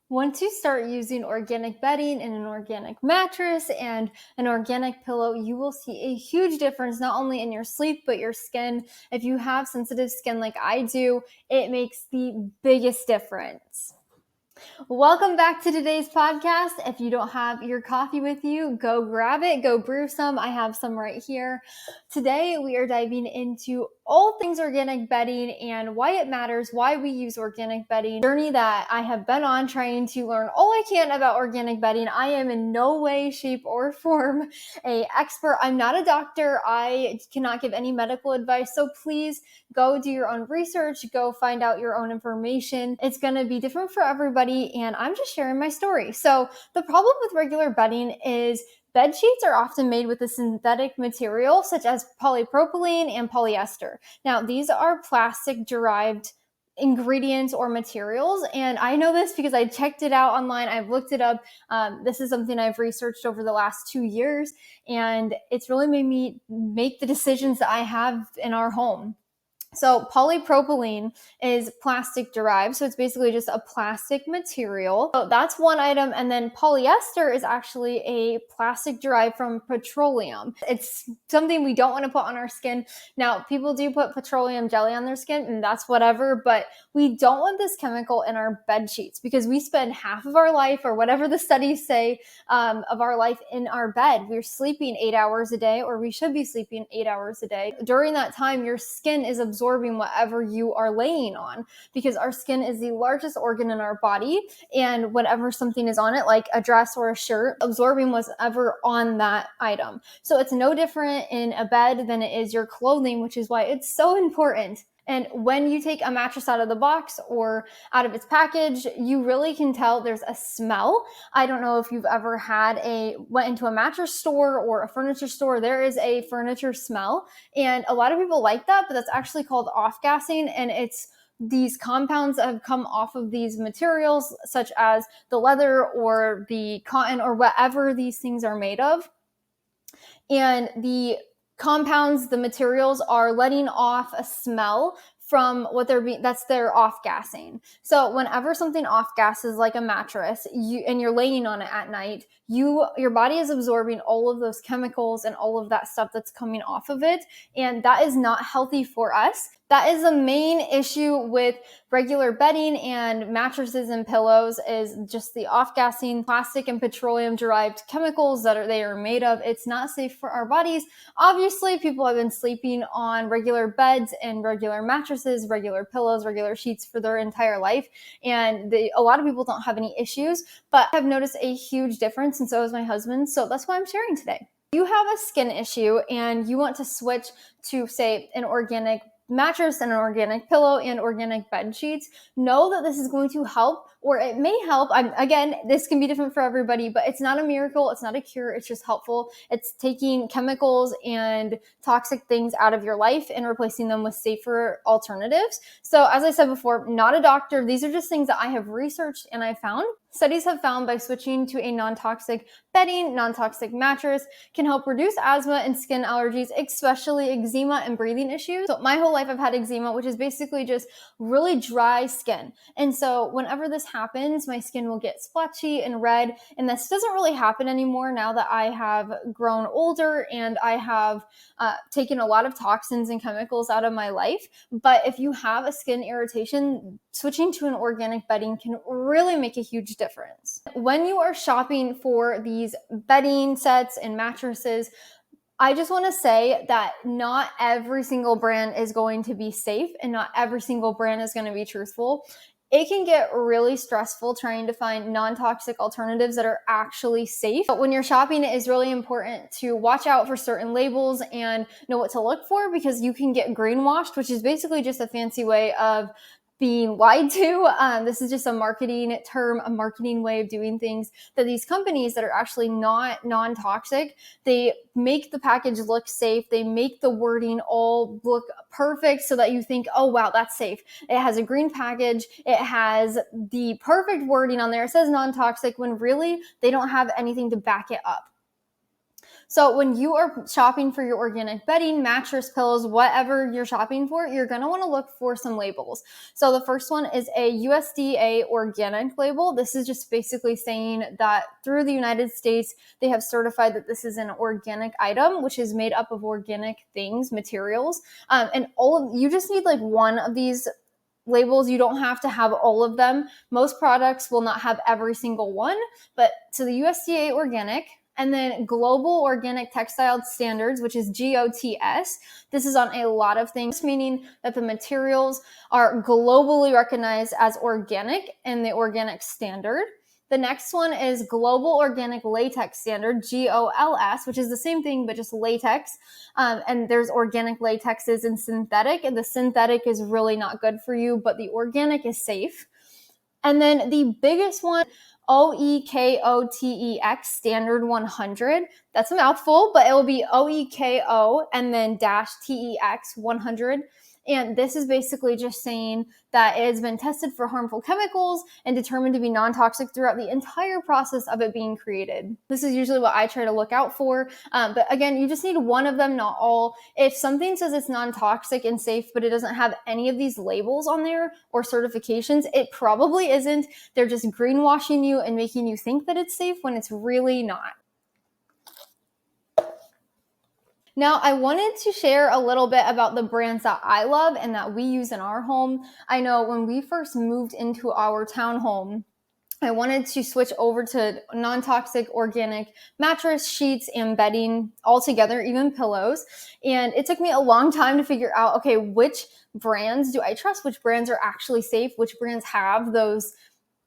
Once you start using organic bedding and an organic mattress and an organic pillow, you will see a huge difference not only in your sleep, but your skin. If you have sensitive skin like I do, it makes the biggest difference. Welcome back to today's podcast. If you don't have your coffee with you, go grab it, go brew some. I have some right here. Today, we are diving into all things organic bedding and why it matters, why we use organic bedding. Journey that I have been on trying to learn all I can about organic bedding. I am in no way, shape, or form an expert. I'm not a doctor. I cannot give any medical advice. So please go do your own research, go find out your own information. It's going to be different for everybody, and I'm just sharing my story. So the problem with regular bedding is bed sheets are often made with a synthetic material such as polypropylene and polyester. Now, these are plastic derived ingredients or materials, and I know this because I checked it out online. I've looked it up. This is something I've researched over the last 2 years, and it's really made me make the decisions that I have in our home. So polypropylene is plastic derived. So it's basically just a plastic material. So that's one item. And then polyester is actually a plastic derived from petroleum. It's something we don't want to put on our skin. Now, people do put petroleum jelly on their skin, and that's whatever, but we don't want this chemical in our bed sheets because we spend half of our life, or whatever the studies say, of our life in our bed. We're sleeping 8 hours a day, or we should be sleeping 8 hours a day. During that time, your skin is absorbing whatever you are laying on, because our skin is the largest organ in our body, and whenever something is on it, like a dress or a shirt, absorbing whatever on that item. So it's no different in a bed than it is your clothing, which is why it's so important. And when you take a mattress out of the box or out of its package, you really can tell there's a smell. I don't know if you've ever went into a mattress store or a furniture store. There is a furniture smell, and a lot of people like that, but that's actually called off-gassing, and it's these compounds that have come off of these materials, such as the leather or the cotton or whatever these things are made of. And the compounds, the materials are letting off a smell from what that's their off-gassing. So whenever something off-gasses like a mattress, and you're laying on it at night, your body is absorbing all of those chemicals and all of that stuff that's coming off of it, and that is not healthy for us. That is the main issue with regular bedding and mattresses and pillows, is just the off-gassing plastic and petroleum derived chemicals that they are made of. It's not safe for our bodies. Obviously, people have been sleeping on regular beds and regular mattresses, regular pillows, regular sheets for their entire life, and a lot of people don't have any issues, but I've noticed a huge difference, and so has my husband. So that's why I'm sharing today. If you have a skin issue and you want to switch to, say, an organic mattress and an organic pillow and organic bed sheets, know that this is going to help, or it may help. Again, this can be different for everybody, but it's not a miracle. It's not a cure. It's just helpful. It's taking chemicals and toxic things out of your life and replacing them with safer alternatives. So as I said before, not a doctor. These are just things that I have researched and I found. Studies have found by switching to a non-toxic bedding, non-toxic mattress can help reduce asthma and skin allergies, especially eczema and breathing issues. So my whole life I've had eczema, which is basically just really dry skin. And so whenever this happens, my skin will get splotchy and red. And this doesn't really happen anymore now that I have grown older and I have taken a lot of toxins and chemicals out of my life. But if you have a skin irritation, switching to an organic bedding can really make a huge difference. When you are shopping for these bedding sets and mattresses, I just want to say that not every single brand is going to be safe, and not every single brand is going to be truthful. It can get really stressful trying to find non-toxic alternatives that are actually safe. But when you're shopping, it is really important to watch out for certain labels and know what to look for, because you can get greenwashed, which is basically just a fancy way of being lied to. This is just a marketing term, a marketing way of doing things, that these companies that are actually not non-toxic, they make the package look safe. They make the wording all look perfect so that you think, oh, wow, that's safe. It has a green package. It has the perfect wording on there. It says non-toxic, when really they don't have anything to back it up. So when you are shopping for your organic bedding, mattress, pillows, whatever you're shopping for, you're going to want to look for some labels. So the first one is a USDA organic label. This is just basically saying that through the United States, they have certified that this is an organic item, which is made up of organic things, materials. And you just need like one of these labels. You don't have to have all of them. Most products will not have every single one, but so the USDA organic, and then Global Organic Textile Standards, which is GOTS. This is on a lot of things, meaning that the materials are globally recognized as organic in the organic standard. The next one is Global Organic Latex Standard, GOLS, which is the same thing, but just latex. And there's organic latexes and synthetic, and the synthetic is really not good for you, but the organic is safe. And then the biggest one, OEKOTEX Standard 100. That's a mouthful, but it will be OEKO and then -TEX 100. And this is basically just saying that it has been tested for harmful chemicals and determined to be non-toxic throughout the entire process of it being created. This is usually what I try to look out for. But again, you just need one of them, not all. If something says it's non-toxic and safe, but it doesn't have any of these labels on there or certifications, it probably isn't. They're just greenwashing you and making you think that it's safe when it's really not. Now, I wanted to share a little bit about the brands that I love and that we use in our home. I know when we first moved into our townhome, I wanted to switch over to non-toxic organic mattress, sheets, and bedding all together, even pillows. And it took me a long time to figure out, okay, which brands do I trust? Which brands are actually safe? Which brands have those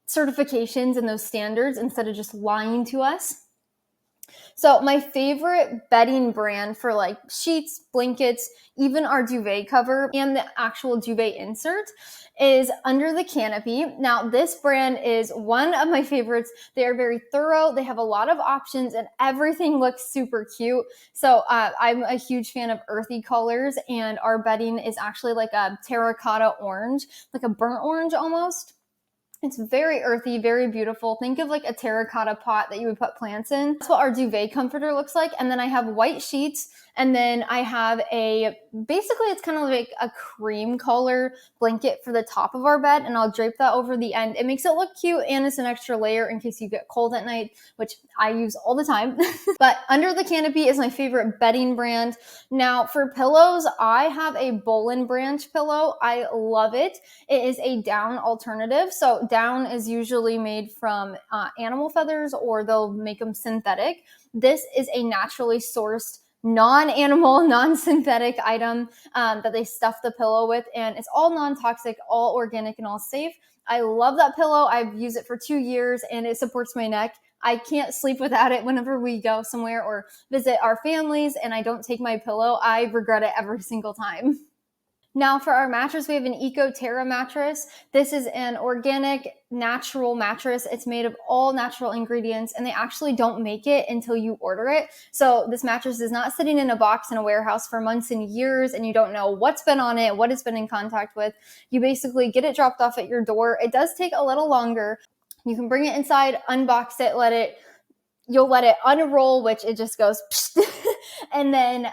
certifications and those standards instead of just lying to us? So my favorite bedding brand for like sheets, blankets, even our duvet cover and the actual duvet insert is Under the Canopy. Now this brand is one of my favorites. They are very thorough. They have a lot of options and everything looks super cute. So I'm a huge fan of earthy colors, and our bedding is actually like a terracotta orange, like a burnt orange almost. It's very earthy, very beautiful. Think of like a terracotta pot that you would put plants in. That's what our duvet comforter looks like. And then I have white sheets. And then I have basically it's kind of like a cream color blanket for the top of our bed. And I'll drape that over the end. It makes it look cute, and it's an extra layer in case you get cold at night, which I use all the time. But Under the Canopy is my favorite bedding brand. Now for pillows, I have a Boll and Branch pillow. I love it. It is a down alternative. So down is usually made from animal feathers, or they'll make them synthetic. This is a naturally sourced non-animal, non-synthetic item that they stuff the pillow with, and it's all non-toxic, all organic, and all safe. I love that pillow. I've used it for 2 years, and it supports my neck. I can't sleep without it. Whenever we go somewhere or visit our families and I don't take my pillow, I regret it every single time. Now for our mattress, we have an EcoTerra mattress. This is an organic, natural mattress. It's made of all natural ingredients, and they actually don't make it until you order it. So this mattress is not sitting in a box in a warehouse for months and years, and you don't know what's been on it, what it's been in contact with. You basically get it dropped off at your door. It does take a little longer. You can bring it inside, unbox it, you'll let it unroll, which it just goes and then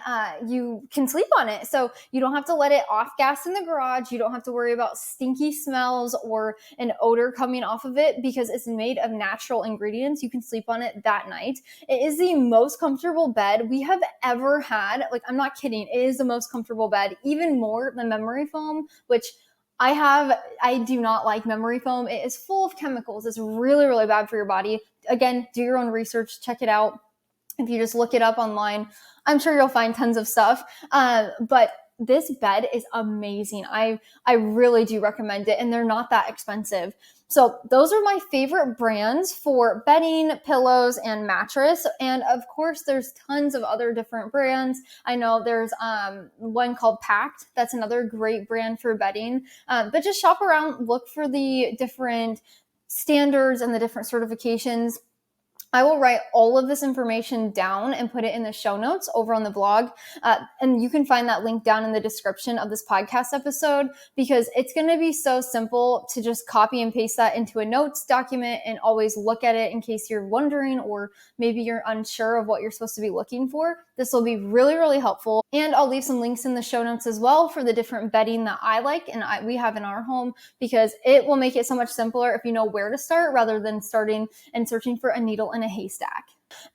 you can sleep on it. So you don't have to let it off gas in the garage. You don't have to worry about stinky smells or an odor coming off of it because it's made of natural ingredients. You can sleep on it that night. It is the most comfortable bed we have ever had. Like, I'm not kidding. It is the most comfortable bed, even more than memory foam, which I do not like memory foam. It is full of chemicals. It's really, really bad for your body. Again, do your own research, check it out. If you just look it up online, I'm sure you'll find tons of stuff. But this bed is amazing. I really do recommend it, and they're not that expensive. So those are my favorite brands for bedding, pillows, and mattress. And of course, there's tons of other different brands. I know there's one called Pact. That's another great brand for bedding. But just shop around, look for the different standards and the different certifications. I will write all of this information down and put it in the show notes over on the blog. And you can find that link down in the description of this podcast episode, because it's going to be so simple to just copy and paste that into a notes document and always look at it in case you're wondering, or maybe you're unsure of what you're supposed to be looking for. This will be really, really helpful. And I'll leave some links in the show notes as well for the different bedding that I like and we have in our home, because it will make it so much simpler if you know where to start rather than starting and searching for a needle in a haystack.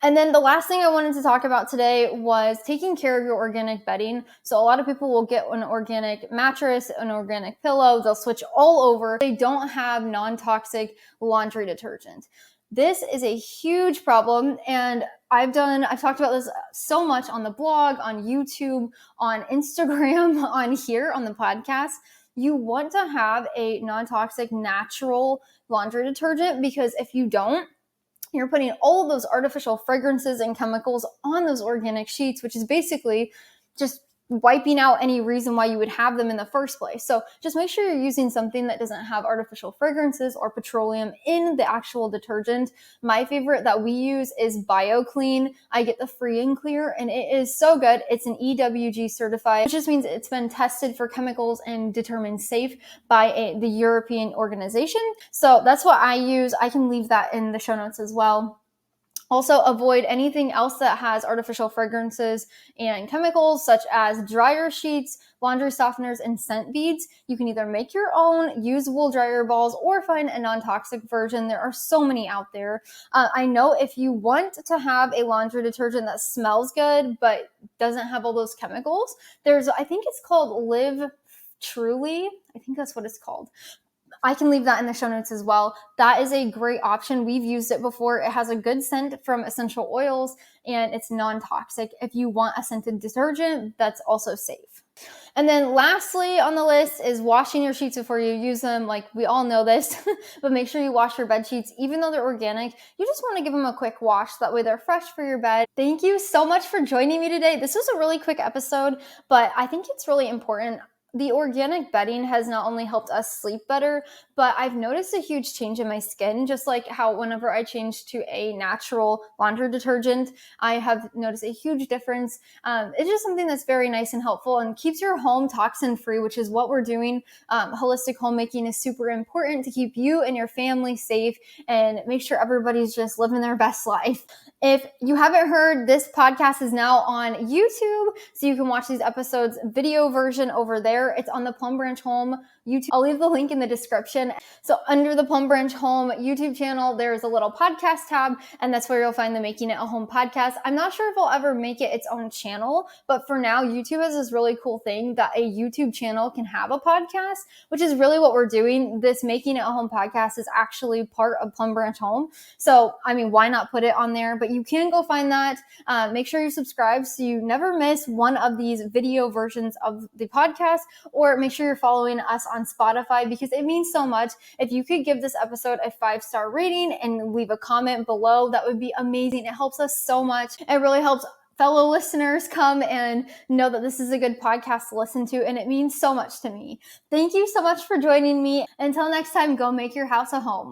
And then the last thing I wanted to talk about today was taking care of your organic bedding. So a lot of people will get an organic mattress, an organic pillow, they'll switch all over. They don't have non-toxic laundry detergent. This is a huge problem, and I've talked about this so much on the blog, on YouTube, on Instagram, on here on the podcast. You want to have a non-toxic natural laundry detergent, because if you don't, you're putting all of those artificial fragrances and chemicals on those organic sheets, which is basically just wiping out any reason why you would have them in the first place. So just make sure you're using something that doesn't have artificial fragrances or petroleum in the actual detergent. My favorite that we use is BioClean. I get the free and clear, and it is so good. It's an EWG certified, which just means it's been tested for chemicals and determined safe by the European organization. So that's what I use. I can leave that in the show notes as well. Also, avoid anything else that has artificial fragrances and chemicals, such as dryer sheets, laundry softeners, and scent beads. You can either make your own, use wool dryer balls, or find a non-toxic version. There are so many out there. I know if you want to have a laundry detergent that smells good but doesn't have all those chemicals, I think it's called Live Truly. I think that's what it's called. I can leave that in the show notes as well. That is a great option. We've used it before. It has a good scent from essential oils, and it's non-toxic. If you want a scented detergent, that's also safe. And then lastly on the list is washing your sheets before you use them. Like, we all know this, but make sure you wash your bed sheets. Even though they're organic, you just want to give them a quick wash. That way they're fresh for your bed. Thank you so much for joining me today. This was a really quick episode, but I think it's really important. The organic bedding has not only helped us sleep better, but I've noticed a huge change in my skin, just like how whenever I change to a natural laundry detergent, I have noticed a huge difference. It's just something that's very nice and helpful and keeps your home toxin free, which is what we're doing. Holistic homemaking is super important to keep you and your family safe and make sure everybody's just living their best life. If you haven't heard, this podcast is now on YouTube, so you can watch these episodes video version over there. It's on the Plum Branch Home YouTube. I'll leave the link in the description. So under the Plum Branch Home YouTube channel, there's a little podcast tab, and that's where you'll find the Making It a Home podcast. I'm not sure if I'll ever make it its own channel, but for now, YouTube has this really cool thing that a YouTube channel can have a podcast, which is really what we're doing. This Making It a Home podcast is actually part of Plum Branch Home. So, I mean, why not put it on there? But you can go find that. Make sure you subscribe so you never miss one of these video versions of the podcast, or make sure you're following us on Spotify, because it means so much. If you could give this episode a 5-star rating and leave a comment below, that would be amazing. It helps us so much. It really helps fellow listeners come and know that this is a good podcast to listen to, and it means so much to me. Thank you so much for joining me. Until next time, go make your house a home.